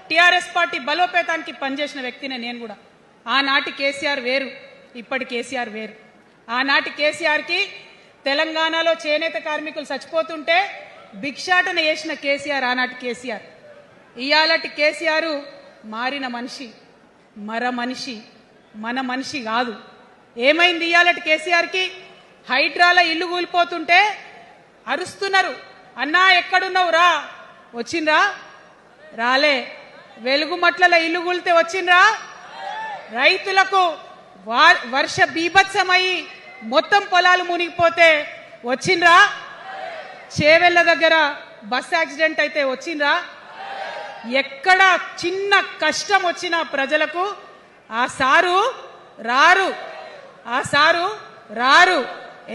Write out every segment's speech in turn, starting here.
TRS party బలోపేతానికి పనిచేసిన వ్యక్తినే నేను కూడా. ఆనాటి కేసీఆర్ వేరు, ఇప్పటి కేసీఆర్ వేరు. ఆనాటి కేసీఆర్కి తెలంగాణలో చేనేత కార్మికులు చచ్చిపోతుంటే భిక్షాటన చేసిన కేసీఆర్ ఆనాటి కేసీఆర్. ఇయాలటి కేసీఆర్ మారిన మనిషి, మనిషి, మన మనిషి కాదు. ఏమైంది ఇయాలటి కేసీఆర్కి? హైడ్రాల ఇల్లు కూలిపోతుంటే అరుస్తున్నారు, అన్నా ఎక్కడున్నావు రా, వచ్చిండ్రా? రాలే. వెలుగుమట్ల ఇల్లు కూలితే వచ్చిండ్రా? రైతులకు వర్ష బీభత్సమయ్యి మొత్తం పొలాలు మునిగిపోతే వచ్చిండ్రా? చేవెళ్ల దగ్గర బస్ యాక్సిడెంట్ అయితే వచ్చిండ్రా? ఎక్కడ చిన్న కష్టం వచ్చినా ప్రజలకు ఆ సారు రారు, ఆ సారు రారు.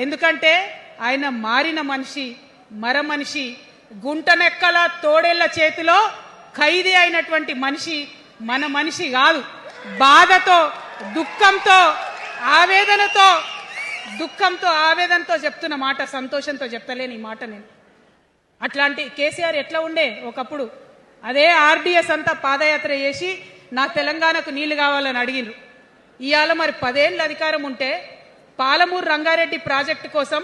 ఎందుకంటే ఆయన మారిన మనిషి, మనిషి, గుంటనెక్కల తోడేళ్ల చేతిలో ఖైదీ అయినటువంటి మనిషి, మన మనిషి కాదు. బాధతో, దుఃఖంతో, ఆవేదనతో చెప్తున్న మాట, సంతోషంతో చెప్తలేని ఈ మాట నేను. అట్లాంటి కేసీఆర్ ఎట్లా ఉండే ఒకప్పుడు? అదే ఆర్డీఎస్ అంతా పాదయాత్ర చేసి నా తెలంగాణకు నీళ్లు కావాలని అడిగినరు. ఇవాళ మరి 10 ఏళ్ళ అధికారం ఉంటే పాలమూరు రంగారెడ్డి ప్రాజెక్టు కోసం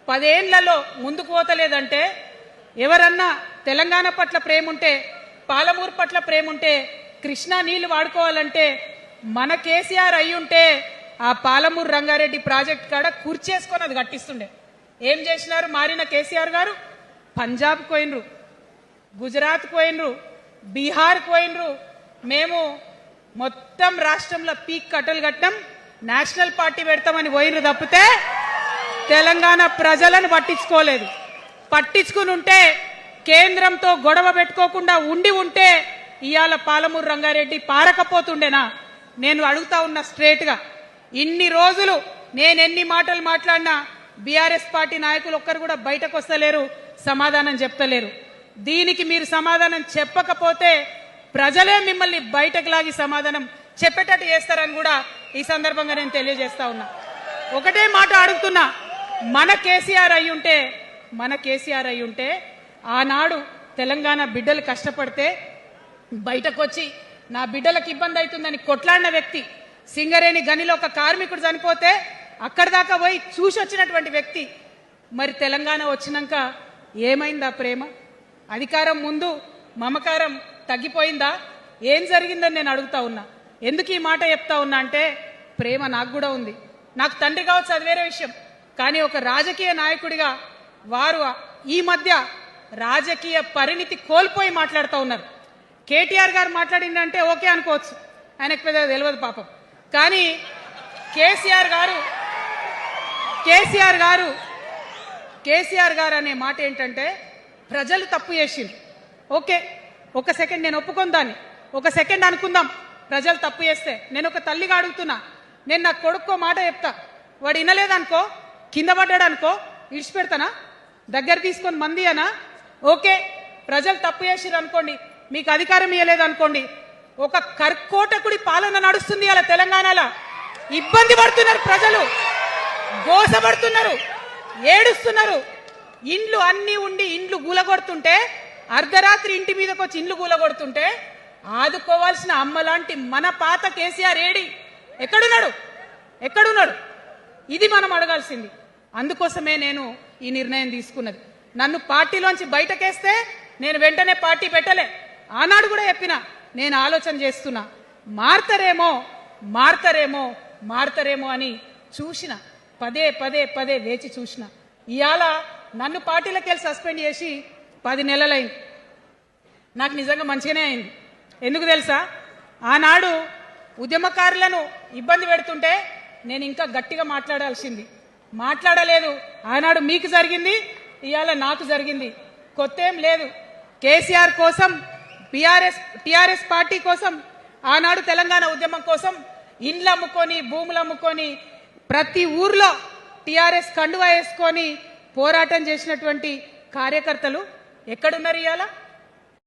10 ఏళ్లలో ముందుకు పోతలేదంటే, ఎవరన్నా తెలంగాణ పట్ల ప్రేమ ఉంటే, పాలమూరు పట్ల ప్రేమ ఉంటే, కృష్ణా నీళ్లు వాడుకోవాలంటే మన కేసీఆర్ అయ్యుంటే ఆ పాలమూరు రంగారెడ్డి ప్రాజెక్ట్ కాడ కుర్చేసుకొని అది కట్టిస్తుండే. ఏం చేసినారు మారిన కేసీఆర్ గారు? పంజాబ్ పోయినరు, గుజరాత్ పోయినరు, బీహార్ పోయినరు. మేము మొత్తం రాష్ట్రంలో పీక్ కట్టలు కట్టం, నేషనల్ పార్టీ పెడతామని పోయినరు తప్పితే తెలంగాణ ప్రజలను పట్టించుకోలేదు. పట్టించుకుని ఉంటే, కేంద్రంతో గొడవ పెట్టుకోకుండా ఉంటే ఇవాళ పాలమూరు రంగారెడ్డి పారకపోతుండేనా? నేను అడుగుతా ఉన్నా స్ట్రేట్గా. ఇన్ని రోజులు నేను ఎన్ని మాటలు మాట్లాడినా బీఆర్ఎస్ పార్టీ నాయకులు ఒక్కరు కూడా బయటకు వస్తలేరు, సమాధానం చెప్తలేరు. దీనికి మీరు సమాధానం చెప్పకపోతే ప్రజలే మిమ్మల్ని బయటకు లాగి సమాధానం చెప్పేటట్టు చేస్తారని కూడా ఈ సందర్భంగా నేను తెలియజేస్తా ఉన్నా. ఒకటే మాట అడుగుతున్నా, మన కేసీఆర్ అయ్యుంటే ఆనాడు తెలంగాణ బిడ్డలు కష్టపడితే బయటకు వచ్చి నా బిడ్డలకు ఇబ్బంది అవుతుందని కొట్లాడిన వ్యక్తి, సింగరేణి గనిలో ఒక కార్మికుడు చనిపోతే అక్కడి దాకా పోయి చూసి వచ్చినటువంటి వ్యక్తి. మరి తెలంగాణ వచ్చినాక ఏమైందా ప్రేమ? అధికారం ముందు మమకారం తగ్గిపోయిందా? ఏం జరిగిందని నేను అడుగుతా ఉన్నా. ఎందుకు ఈ మాట చెప్తా ఉన్నా అంటే, ప్రేమ నాకు కూడా ఉంది. నాకు తండ్రి కావచ్చు, అది వేరే విషయం. కానీ ఒక రాజకీయ నాయకుడిగా వారు ఈ మధ్య రాజకీయ పరిణితి కోల్పోయి మాట్లాడుతూ ఉన్నారు. కేటీఆర్ గారు మాట్లాడిందంటే ఓకే అనుకోవచ్చు, ఆయనకు పెద్ద తెలియదు పాపం. కానీ కేసీఆర్ గారు అనే మాట ఏంటంటే, ప్రజలు తప్పు చేసింది. ఓకే, ఒక సెకండ్ నేను ఒప్పుకొని దాన్ని, ఒక సెకండ్ అనుకుందాం. ప్రజలు తప్పు చేస్తే నేను ఒక తల్లిగా అడుగుతున్నా, నేను నా కొడుకో మాట చెప్తా, వాడు వినలేదనుకో, కింద పడ్డాడు అనుకో, ఇడిచిపెడతానా? దగ్గర తీసుకొని మంది అనా? ఓకే, ప్రజలు తప్పు చేసిరు అనుకోండి, మీకు అధికారం ఇవ్వలేదు అనుకోండి, ఒక కర్కోటకుడి పాలన నడుస్తుంది అలా తెలంగాణలో. ఇబ్బంది పడుతున్నారు ప్రజలు, గోసపడుతున్నారు, ఏడుస్తున్నారు. ఇండ్లు అన్ని ఉండి ఇండ్లు గూలగొడుతుంటే, అర్ధరాత్రి ఇంటి మీదకి వచ్చి ఇండ్లు గూలగొడుతుంటే ఆదుకోవాల్సిన అమ్మలాంటి మన పాత కేసీఆర్ ఏడి? ఎక్కడున్నాడు? ఇది మనం అడగాల్సింది. అందుకోసమే నేను ఈ నిర్ణయం తీసుకున్నది. నన్ను పార్టీలోంచి బయటకేస్తే నేను వెంటనే పార్టీ పెట్టలే. ఆనాడు కూడా చెప్పినా, నేను ఆలోచన చేస్తున్నా, మారతారేమో అని చూసిన, పదే వేచి చూసిన. ఇవాళ నన్ను పార్టీలోకి వెళ్ళి సస్పెండ్ చేసి 10 నెలలైంది. నాకు నిజంగా మంచిగానే అయింది. ఎందుకు తెలుసా? ఆనాడు ఉద్యమకారులను ఇబ్బంది పెడుతుంటే నేను ఇంకా గట్టిగా మాట్లాడలేదు. ఆనాడు మీకు జరిగింది, ఇవాళ నాకు జరిగింది. కొత్త ఏం లేదు. కేసీఆర్ కోసం, టీఆర్ఎస్ పార్టీ కోసం, ఆనాడు తెలంగాణ ఉద్యమం కోసం ఇండ్లు అమ్ముకొని, భూములు అమ్ముకొని, ప్రతి ఊర్లో టీఆర్ఎస్ కండువా వేసుకొని పోరాటం చేసినటువంటి కార్యకర్తలు ఎక్కడున్నారు ఇవాళ?